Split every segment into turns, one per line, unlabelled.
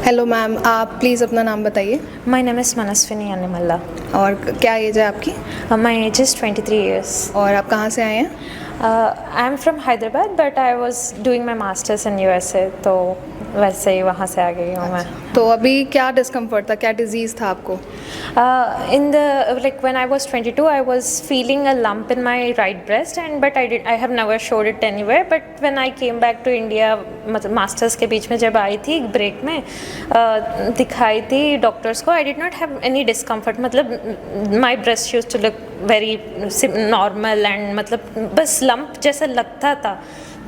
Hello ma'am, आप please अपना नाम बताइए।
My name is Manaswini Animalla.
और क्या एज है आपकी?
My age is 23 years.
और आप कहाँ से आए हैं?
I'm from Hyderabad, but I was doing my masters in USA, तो वैसे ही वहाँ से आ गई हूँ मैं.
तो अभी क्या डिस्कम्फर्ट था, क्या डिजीज़ था आपको?
When I was 22, I was feeling a lump in my right breast, I have never showed it anywhere. But when I came back to India, मतलब मास्टर्स के बीच में जब आई थी ब्रेक में, दिखाई थी डॉक्टर्स को. I did not have any discomfort. मतलब my breast used to look very normal and मतलब बस lump जैसा लगता था.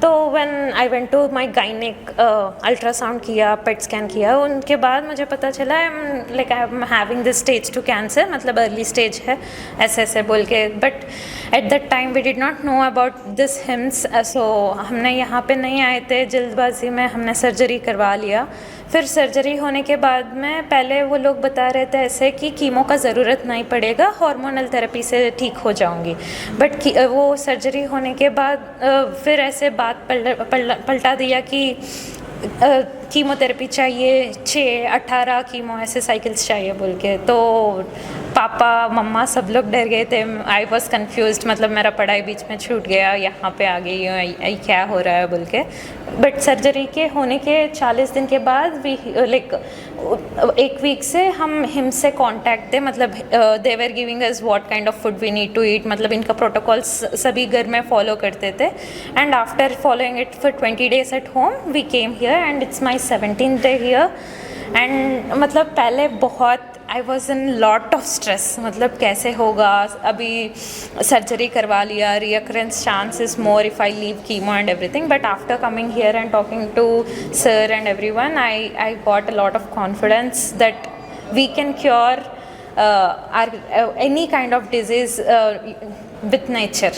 तो when I went to my gynaec, ultrasound किया, पेट स्कैन किया, उनके बाद मुझे पता चला I am having this stage 2 cancer, मतलब अर्ली स्टेज है ऐसे बोल के. But at that time we did not know about this hymns, so हमने यहाँ पे नहीं आए थे, जल्दबाजी में हमने सर्जरी करवा लिया. फिर सर्जरी होने के बाद में पहले वो लोग बता रहे थे ऐसे कि कीमो का ज़रूरत नहीं पड़ेगा, हार्मोनल थेरेपी से ठीक हो जाऊंगी. बट वो सर्जरी होने के बाद फिर ऐसे बात पलटा दिया कि कीमोथेरेपी चाहिए, 6-18 कीमो ऐसे साइकिल्स चाहिए बोल के. तो पापा मम्मा सब लोग डर गए थे. आई वॉज कन्फ्यूज, मतलब मेरा पढ़ाई बीच में छूट गया, यहाँ पे आ गई हूँ, क्या हो रहा है बोल के. बट सर्जरी के होने के 40 दिन के बाद एक वीक से हम हिम से कांटेक्ट थे, मतलब they were giving us what kind of food we need to eat, मतलब इनका प्रोटोकॉल्स सभी घर में फॉलो करते थे. And after following it for 20 days at home we came here and it's my 17th day here. And मतलब पहले बहुत I was in lot of stress, मतलब कैसे होगा, अभी सर्जरी करवा लिया, recurrence chance is more if I leave chemo and everything. But after coming here and talking to sir and everyone, I got a lot of confidence that we can cure any kind of disease with nature,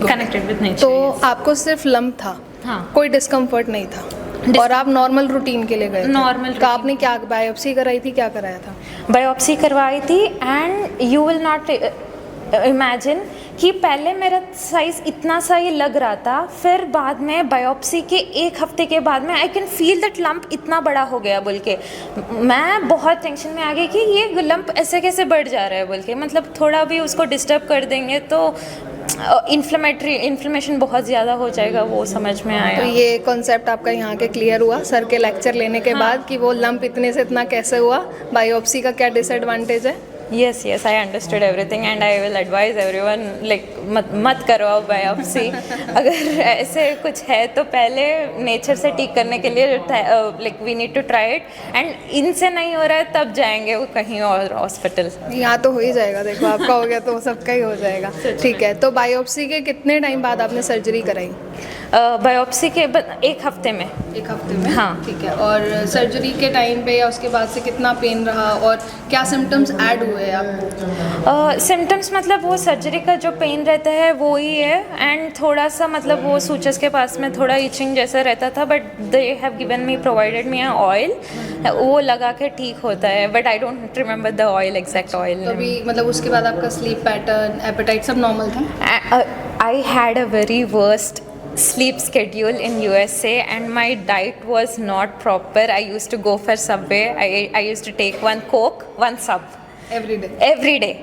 connected with nature.
तो
yes.
आपको सिर्फ lump था?
हाँ.
कोई discomfort नहीं था? और आप नॉर्मल रूटीन के लिए गए थे?
नॉर्मल.
तो आपने क्या बायोप्सी कराई थी, क्या कराया था?
बायोप्सी करवाई थी and you will not imagine कि पहले मेरा साइज़ इतना सा ही लग रहा था, फिर बाद में बायोप्सी के 1 हफ्ते के बाद में I can feel that lump इतना बड़ा हो गया बोल के. मैं बहुत टेंशन में आ गई कि ये लंप ऐसे कैसे बढ़ जा रहा है बोल के. मतलब थोड़ा भी उसको डिस्टर्ब कर देंगे तो इन्फ्लेमेशन बहुत ज़्यादा हो जाएगा, वो समझ में आया.
तो ये कॉन्सेप्ट आपका यहाँ के क्लियर हुआ सर के लेक्चर लेने के बाद कि वो लंप इतने से इतना कैसे हुआ, बायोप्सी का क्या डिसएडवांटेज है?
Yes, I understood everything and I will advise everyone मत करवाओ बायोप्सी. अगर ऐसे कुछ है तो पहले नेचर से ठीक करने के लिए we need to try it, and इनसे नहीं हो रहा है तब जाएंगे वो कहीं और हॉस्पिटल.
यहाँ तो हो ही जाएगा, देखो आपका हो गया तो सबका ही हो जाएगा. ठीक है, तो बायोप्सी के कितने टाइम बाद आपने सर्जरी कराई?
बायोप्सी के 1 हफ्ते में.
1 हफ्ते में?
हाँ.
ठीक है. और सर्जरी के टाइम पे या उसके बाद से कितना पेन रहा और क्या सिम्टम्स ऐड हुए आपको?
सिम्टम्स मतलब वो सर्जरी का जो पेन रहता है वो ही है, एंड थोड़ा सा मतलब वो सूचस के पास में थोड़ा इचिंग जैसा रहता था. But they have given me provided me oil, वो लगा के ठीक होता है. But I don't remember the oil, exact oil.
अभी मतलब उसके बाद आपका स्लीप पैटर्न, एपेटाइट सब नॉर्मल था?
I had a very worst sleep schedule in USA and my diet was not proper. I used to go for Subway. I used to take 1 Coke, 1 sub. Every day.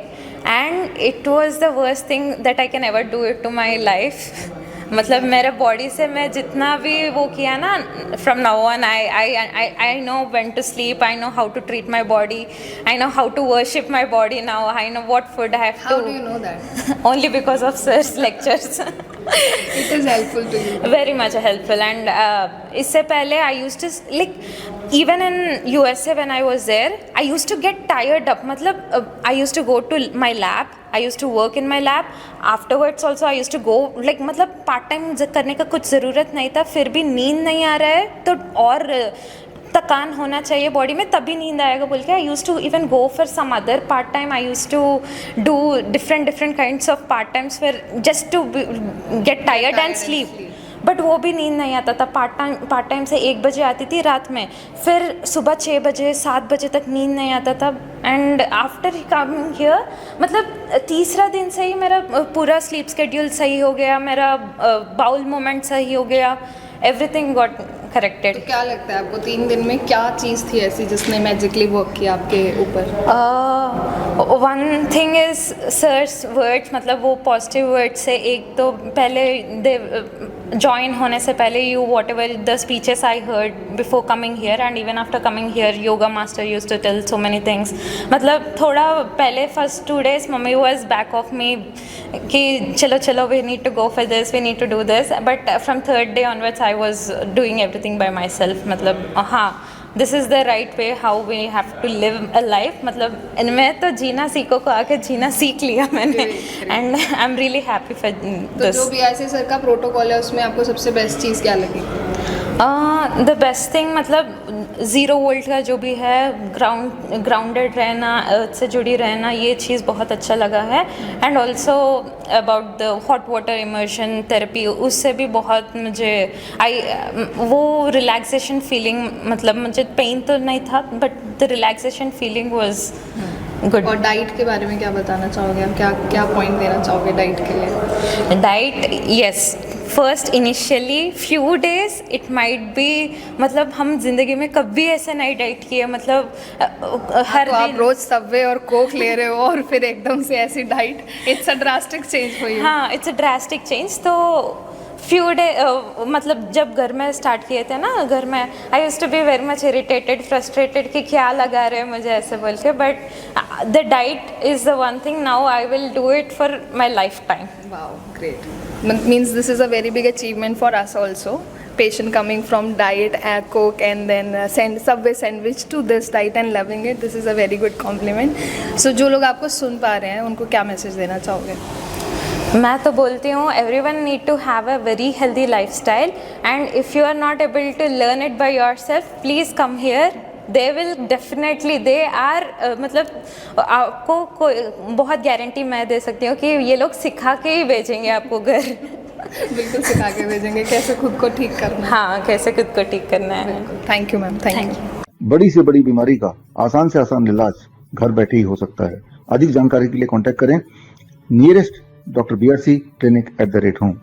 And it was the worst thing that I can ever do it to my life. मतलब मेरे body से मैं जितना भी वो किया ना, from now on I know when to sleep, I know how to treat my body, I know how to worship my body now, I know what food I have to.
How do you know that?
Only because of sir's lectures.
It is helpful to you?
Very much helpful. And इससे पहले I used to even in USA when I was there, I used to get tired up. मतलब I used to go to my lab, I used to work in my lab. Afterwards also I used to go मतलब part time करने का कुछ ज़रूरत नहीं था, फिर भी नींद नहीं आ रहा है तो और थकान होना चाहिए बॉडी में तभी नींद आएगा बोल के. I use to even go for some other part time. I use to do different kinds of part times for just to get tired and sleep. But वो भी नींद नहीं आता था. पार्ट टाइम से 1 बजे आती थी रात में, फिर सुबह 6 बजे 7 बजे तक नींद नहीं आता था. एंड आफ्टर कमिंग हियर मतलब तीसरा दिन से ही मेरा पूरा स्लीप स्केड्यूल सही हो गया, मेरा बाउल मोमेंट सही हो गया, एवरीथिंग गॉट करेक्टेड।
तो क्या लगता है आपको 3 दिन में क्या चीज़ थी ऐसी जिसने मैजिकली वर्क किया आपके ऊपर?
One thing is sir's words, मतलब वो पॉजिटिव वर्ड्स से, एक तो पहले दे ज्वाइन होने से पहले you whatever the speeches I heard before coming here and even after coming here, yoga master use to tell so many things. मतलब थोड़ा पहले first 2 days mummy was back of me कि चलो चलो we need to go for this, we need to do this, but from 3rd day onwards I was doing everything by myself. मतलब हाँ, this is the right way how we have to live a life. मतलब इनमें तो जीना सीखो को आके जीना सीख लिया मैंने, and I am really happy for
तो
दिस।
जो BRC सर का प्रोटोकॉल है उसमें आपको सबसे बेस्ट चीज़ क्या लगी?
द बेस्ट थिंग, मतलब 0 वोल्ट का जो भी है, ग्राउंडेड रहना, अर्थ से जुड़ी रहना, ये चीज़ बहुत अच्छा लगा है। And also about the hot water immersion therapy, उससे भी बहुत मुझे वो रिलैक्सेशन फीलिंग, मतलब मुझे पेन तो नहीं था but the relaxation feeling was good.
और डाइट के बारे में क्या बताना चाहोगे आप? क्या क्या पॉइंट देना चाहोगे डाइट के लिए?
Diet, yes, first initially few days it might be, मतलब हम जिंदगी में कभी ऐसे नहीं डाइट किए, मतलब हर
तो आप
दिन,
रोज सबवे और कोक ले रहे हो और फिर एकदम से ऐसी diet, it's a drastic change for you.
हाँ, इट्स अ ड्रास्टिक चेंज। तो फ्यू डे मतलब जब घर में स्टार्ट किए थे ना, घर में I used to be very much irritated, frustrated कि क्या लगा रहे हैं मुझे ऐसे बोल के, but the diet is the one thing, now I will do it for my lifetime.
Wow, great. Means this is a very big achievement for us also. Patient coming from diet, Coke, and then Subway sandwich to this diet and loving it. This is a very good compliment. So जो लोग आपको सुन पा रहे हैं उनको क्या message देना चाहोगे?
मैं तो बोलती हूँ everyone need to have a very healthy lifestyle, and if you are not able to learn it by yourself, please come here. They will definitely, they are, मतलब आपको कोई बहुत गारंटी मैं दे सकती हूँ कि ये लोग सिखा के ही भेजेंगे आपको घर।
बिल्कुल सिखा के भेजेंगे कैसे खुद को ठीक करना है।
हाँ, कैसे खुद को ठीक करना है।
Thank you ma'am, thank you.
बड़ी से बड़ी बीमारी का आसान से आसान इलाज घर बैठे ही हो सकता है। अधिक जानकारी के लिए कांटेक्ट करें nearest doctor BRC clinic @ home।